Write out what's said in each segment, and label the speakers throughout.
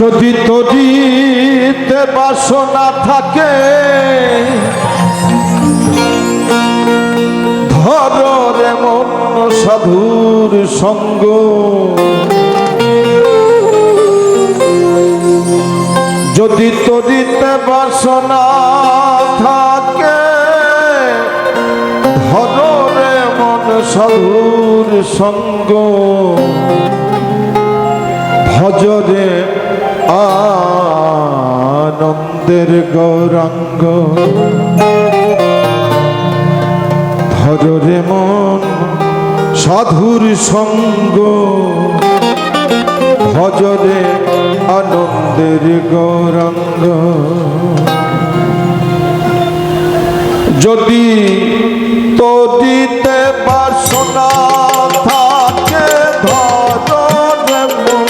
Speaker 1: যদি তরিতে বাসনা থাকে ধর রে মন সাধুর সঙ্গ, যদি তরিতে বাসনা থাকে ধর রে মন সাধুর সঙ্গ, ভজরে আনন্দের গৌরাঙ্গ, ধরে মন সাধুর সঙ্গ, ভজরে আনন্দের গৌরাঙ্গ। যদি তরিতে বাসনা থাকে ধরে মন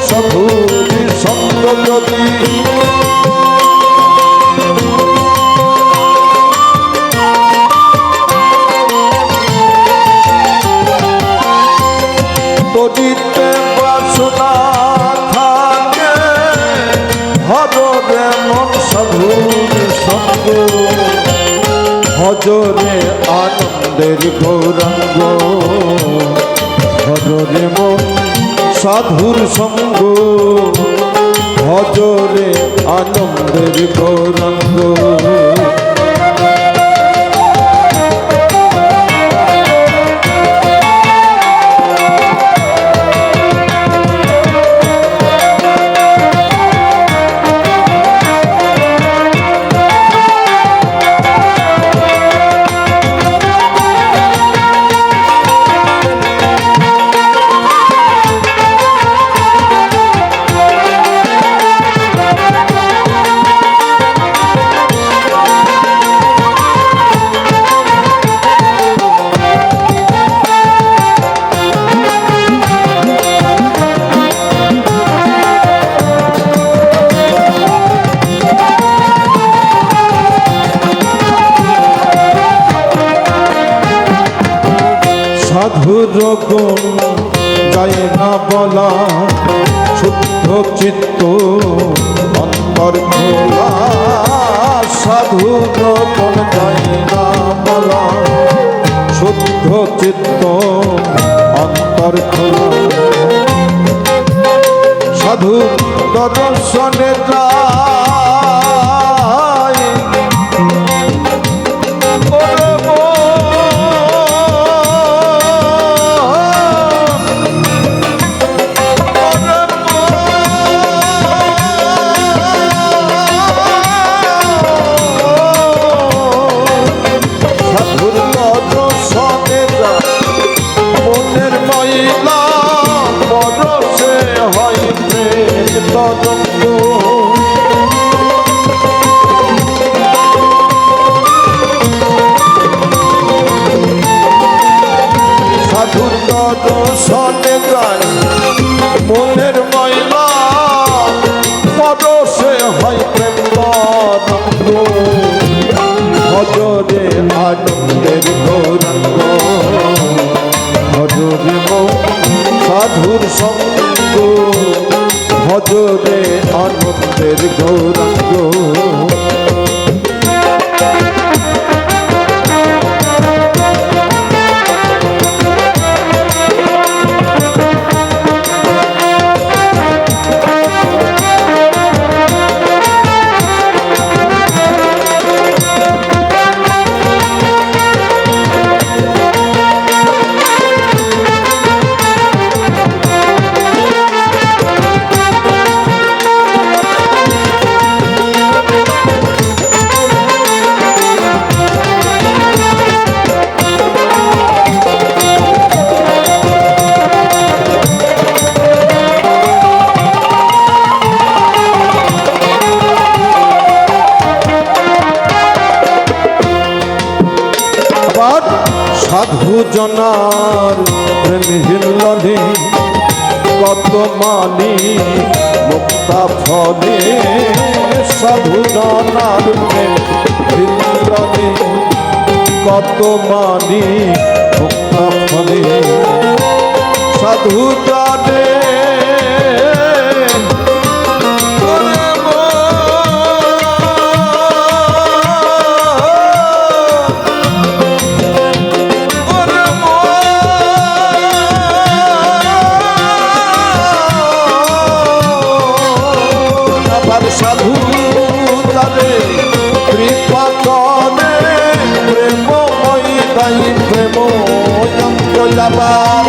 Speaker 1: সাধুর সঙ্গ, যদি তরিতে বাসনা থাকে ধরে মন সাধুর সঙ্গ, ভজরে আনন্দের গৌরাঙ্গ, ভজরে মন সাধুর সঙ্গ, ভজরে আনন্দের গৌরাঙ্গ। সাধুর গুণ যায় না বলা, শুদ্ধ চিত্ত অন্তর খোলা, সাধুর গুণ যায় না বলা, শুদ্ধ চিত্ত অন্তর খোলা, সাধু দর্শনে যায় সাধুর দর্শনে যায় মনের ময়লা, পরশে হয় প্রেম তরঙ্গ, ভজরে আনন্দের গৌরাঙ্গ, ভজরে মন সাধুর সঙ্গ, ভজরে আনন্দের গৌরাঙ্গ। সাধু জনার প্রেম হিল্লনে কত মানি মুক্তা ফলে, সাধু জনার প্রেম হিল্লনে কত মানি মুক্তা ফলে, সাধু জানে যাবার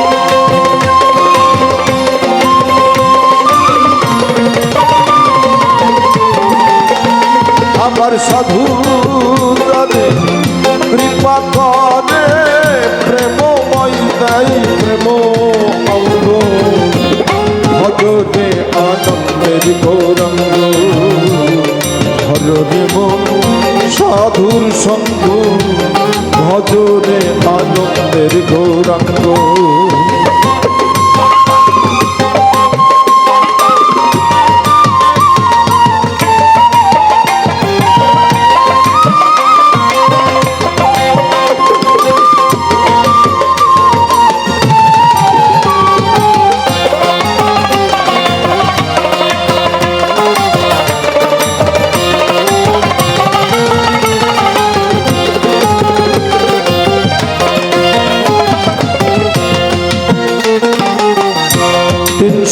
Speaker 1: আমার সাধু রাধে কৃপা করে প্রেমময় দেয় প্রেম অঙ্গ ভজরে আনন্দের গৌরঙ্গ হরে মন সাধুর সঙ্গ ভজরে আনন্দের গৌরঙ্গ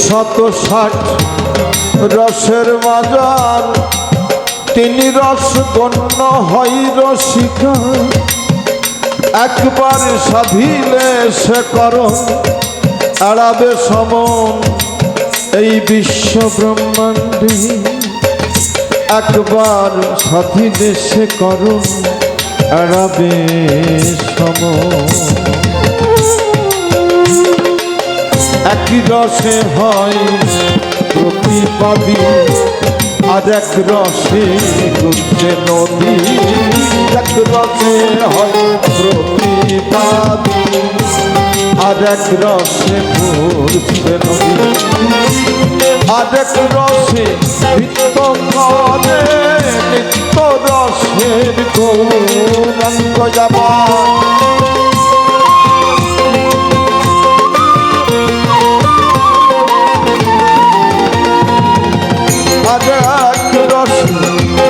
Speaker 1: শত ষাট রসের বাজার তিনি রস গণ্য হই রসিকা একবার সাধিলে সে করণ এড়াবে সমন এই বিশ্ব ব্রহ্মাণ্ডে একবার সাধিলে সে করণ এড়াবে সমন একই রসে হয় প্রতিপাদি আর এক রসে ঘুরছে নদী এক রসে হয় প্রতিপাদি আর এক রসে ঘুরছে নদী আর এক রসে নিত্য করে নিত্য রসের গৌরাঙ্গ যাবার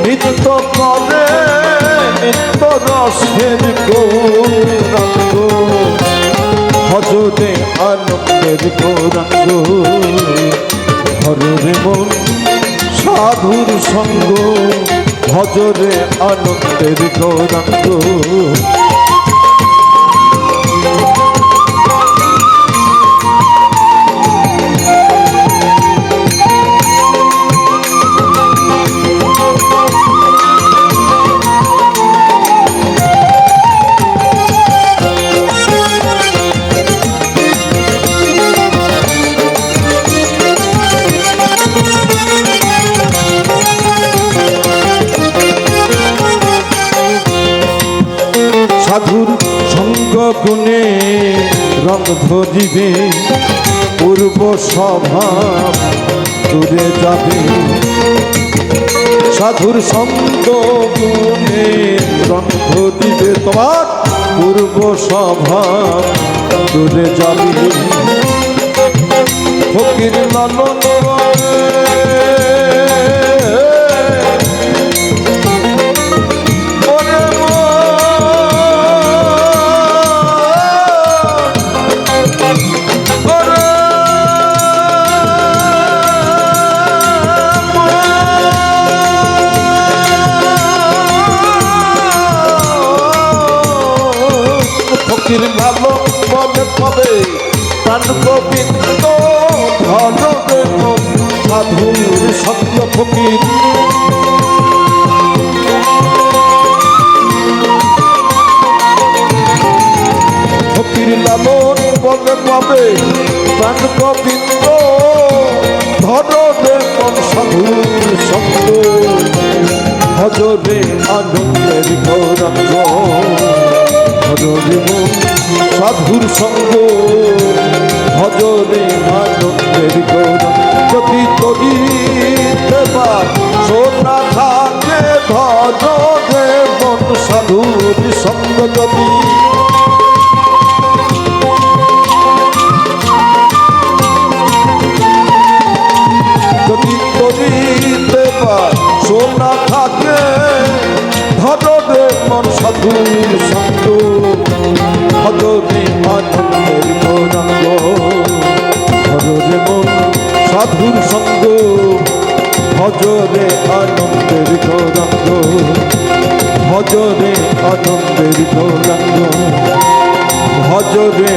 Speaker 1: নিত্য করে নিত্য রসের গৌরাঙ্গ ভজরে আনন্দের গৌরাঙ্গ হরে মন সাধুর সঙ্গ ভজরে আনন্দের গৌরাঙ্গ সাধুর সঙ্গ গুণে রঙ ধরিবে পূর্ব স্বভাব দূরে যাবে সাধুর সঙ্গ গুণে রঙ ধরিবে তোমার পূর্ব স্বভাব দূরে যাবে ফকির লালন ভালো বলে কবে প্রাণ গোবিন্দ সাধুর সত্য ফকির ফকির লালন বলে কবে প্রাণ গোবিন্দ ধরে মন সাধুর সত্য ভজরে আনন্দের গৌরাঙ্গ হরে মন সাধুর সঙ্গ ভজরে আনন্দের গৌরাঙ্গ যদি তরিতে সোনা থাকে ভজরে মন সাধুর সঙ্গ যদি যদি তরিতে সোনা থাকে ভজরে মন সাধুর সঙ্গ ভজরে আনন্দের গৌরাঙ্গ হরে মন সাধুর সঙ্গ ভজরে আনন্দের গৌরাঙ্গ ভজরে আনন্দের গৌরাঙ্গ ভজরে